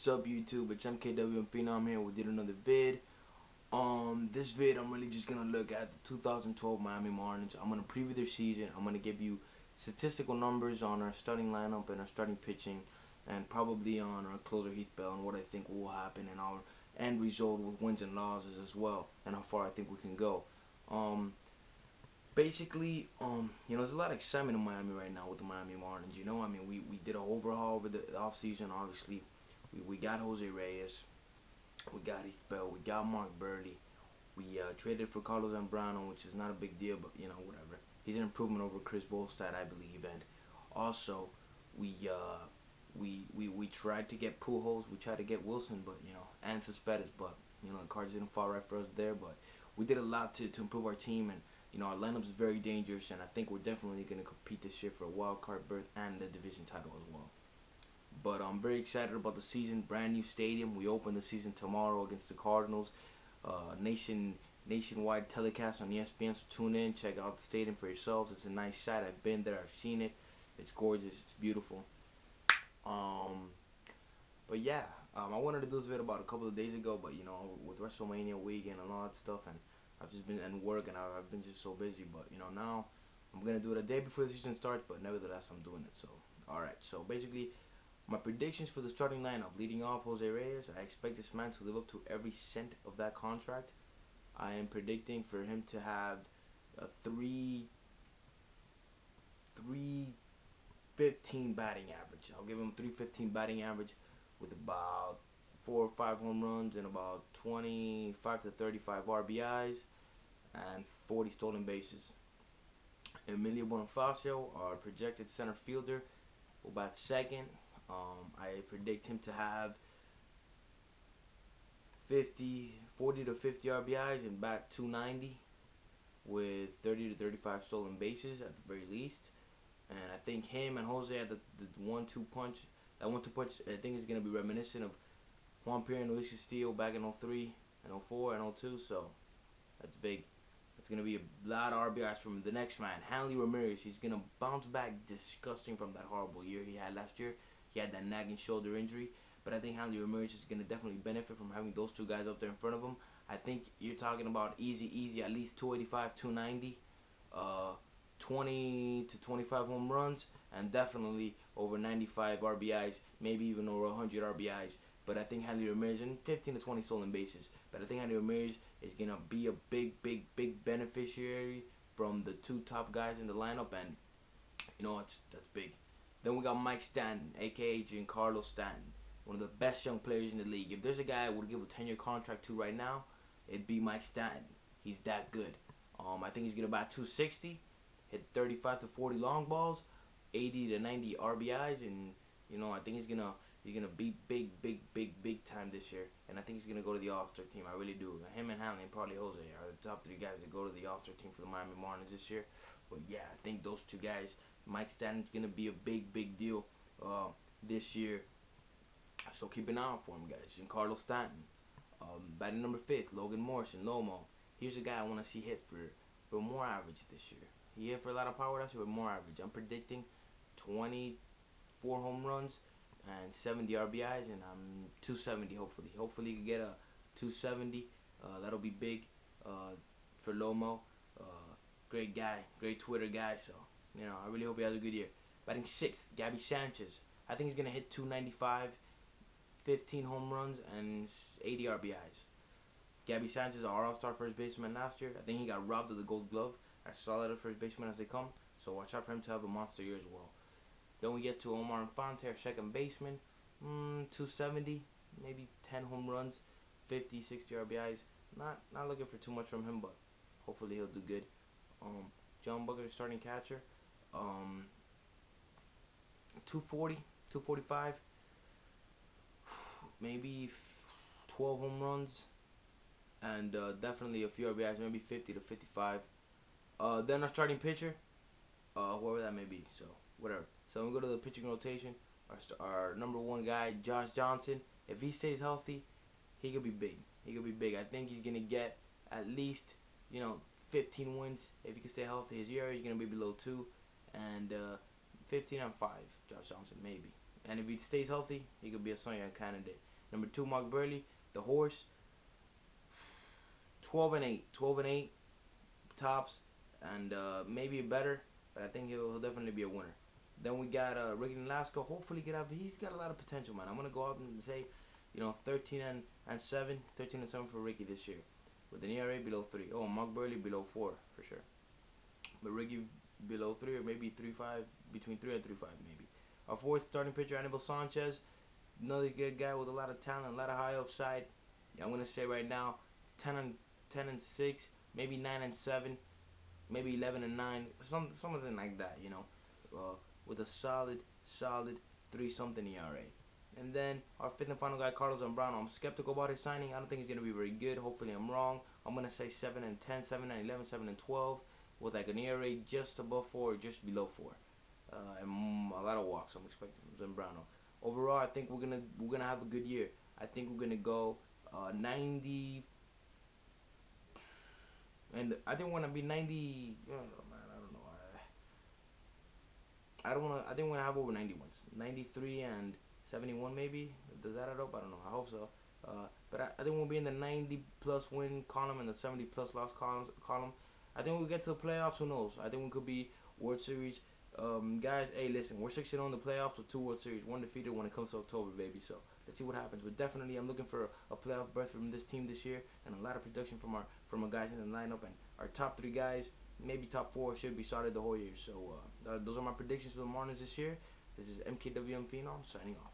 What's up YouTube? It's MKW and Phenom here. We did another vid. This vid I'm really just gonna look at the 2012 Miami Marlins. I'm gonna preview their season. I'm gonna give you statistical numbers on our starting lineup and our starting pitching, and probably on our closer Heath Bell and what I think will happen and our end result with wins and losses as well, and how far I think we can go. Basically, there's a lot of excitement in Miami right now with the Miami Marlins. We did an overhaul over the offseason, obviously. We got Jose Reyes, we got Heath Bell, we got Mark Burley. We traded for Carlos Zambrano, which is not a big deal, but whatever. He's an improvement over Chris Volstad, I believe. And also, we tried to get Pujols, we tried to get Wilson, but and Cespedes, but the cards didn't fall right for us there. But we did a lot to improve our team, and our lineup is very dangerous, and I think we're definitely going to compete this year for a wild card berth and the division title as well. But I'm very excited about the season. Brand new stadium. We open the season tomorrow against the Cardinals. Nationwide telecast on ESPN. So tune in, check out the stadium for yourselves. It's a nice sight. I've been there. I've seen it. It's gorgeous. It's beautiful. But yeah, I wanted to do this video about a couple of days ago, but with WrestleMania weekend and all that stuff, and I've just been at work, and I've been just so busy. But now I'm gonna do it a day before the season starts. But nevertheless, I'm doing it. So all right. So basically, my predictions for the starting lineup: leading off, Jose Reyes. I expect this man to live up to every cent of that contract. I am predicting for him to have a 315 batting average. I'll give him 315 batting average with about 4 or 5 home runs and about 25 to 35 RBIs and 40 stolen bases. Emilio Bonifacio, our projected center fielder, will bat second. I predict him to have 40 to 50 RBIs and bat 290 with 30 to 35 stolen bases at the very least. And I think him and Jose at the 1-2 punch. That 1-2 punch, I think, is going to be reminiscent of Juan Pierre and Luis Castillo back in 03 and 04 and 02. So that's big. It's going to be a lot of RBIs from the next man, Hanley Ramirez. He's going to bounce back disgusting from that horrible year he had last year. He had that nagging shoulder injury. But I think Hanley Ramirez is going to definitely benefit from having those two guys up there in front of him. I think you're talking about easy, at least 285, 290, 20 to 25 home runs, and definitely over 95 RBIs, maybe even over 100 RBIs. But I think Hanley Ramirez, and 15 to 20 stolen bases. But I think Hanley Ramirez is going to be a big beneficiary from the two top guys in the lineup, and that's big. Then we got Mike Stanton, a.k.a. Giancarlo Stanton, one of the best young players in the league. If there's a guy I would give a 10-year contract to right now, it'd be Mike Stanton. He's that good. I think he's going to bat 260, hit 35 to 40 long balls, 80 to 90 RBIs, and I think he's gonna be big time this year. And I think he's gonna go to the All-Star team. I really do. Him and Hanley and probably Jose are the top 3 guys that go to the All-Star team for the Miami Marlins this year. But yeah, I think those 2 guys, Mike Stanton's gonna be a big deal this year. So keep an eye out for him, guys. Giancarlo Stanton. Batting number 5th, Logan Morrison, Lomo. Here's a guy I want to see hit for more average this year. He hit for a lot of power last year, but more average. I'm predicting 24 home runs and 70 RBIs, and I'm 270 hopefully. Hopefully you can get a 270. That'll be big for Lomo. Great guy, great Twitter guy. So I really hope he has a good year. Batting 6th, Gabby Sanchez. I think he's gonna hit 295, 15 home runs and 80 RBIs. Gabby Sanchez, our All-Star first baseman last year. I think he got robbed of the Gold Glove. As solid a first baseman as they come. So watch out for him to have a monster year as well. Then we get to Omar Infante, our second baseman. 270, maybe 10 home runs, 50, 60 RBIs. Not looking for too much from him, but hopefully he'll do good. John Booker, starting catcher. 240, 245. Maybe 12 home runs. And definitely a few RBIs, maybe 50 to 55. Then our starting pitcher, whoever that may be, so whatever. So we go to the pitching rotation. Our number 1 guy, Josh Johnson. If he stays healthy, he could be big. He could be big. I think he's gonna get at least 15 wins if he can stay healthy. His ERA is gonna be below 2, and 15 and 5. Josh Johnson maybe. And if he stays healthy, he could be a Cy Young candidate. Number 2, Mark Burley, the horse, 12-8, 12-8 tops, and maybe better, but I think he'll definitely be a winner. Then we got Ricky Nolasco. Hopefully, he's got a lot of potential, man. I'm gonna go out and say, 13 and 7, 13 and 7 for Ricky this year, with an ERA below 3. Oh, Mark Burley below 4 for sure, but Ricky below 3 or maybe 3.5, between 3 and 3.5 maybe. Our fourth starting pitcher, Anibal Sanchez, another good guy with a lot of talent, a lot of high upside. Yeah, I'm gonna say right now, 10 and 6, maybe 9 and 7, maybe 11 and 9, something like that. With a solid 3-something ERA. And then our fifth and final guy, Carlos Zambrano. I'm skeptical about his signing. I don't think he's gonna be very good. Hopefully, I'm wrong. I'm gonna say 7 and 10, 7 and 11, 7 and 12, with like an ERA just above 4, or just below 4, and a lot of walks. I'm expecting from Zambrano. Overall, I think we're gonna have a good year. I think we're gonna go 90, and I think we're gonna be 90. Oh man, I don't know. I don't wanna. I think we're gonna have over 90 wins. 93 and 71 maybe. Does that add up? I don't know. I hope so. But I think we'll be in the 90 plus win column and the 70 plus loss column. I think we'll get to the playoffs. Who knows? I think we could be World Series. Guys, hey, listen, we're 6-0 in the playoffs with 2 World Series, 1 defeated when it comes to October, baby. So let's see what happens. But definitely, I'm looking for a playoff berth from this team this year, and a lot of production from our guys in the lineup, and our top 3 guys, maybe top 4, should be solid the whole year. So those are my predictions for the Marlins this year. This is MKWM Phenom signing off.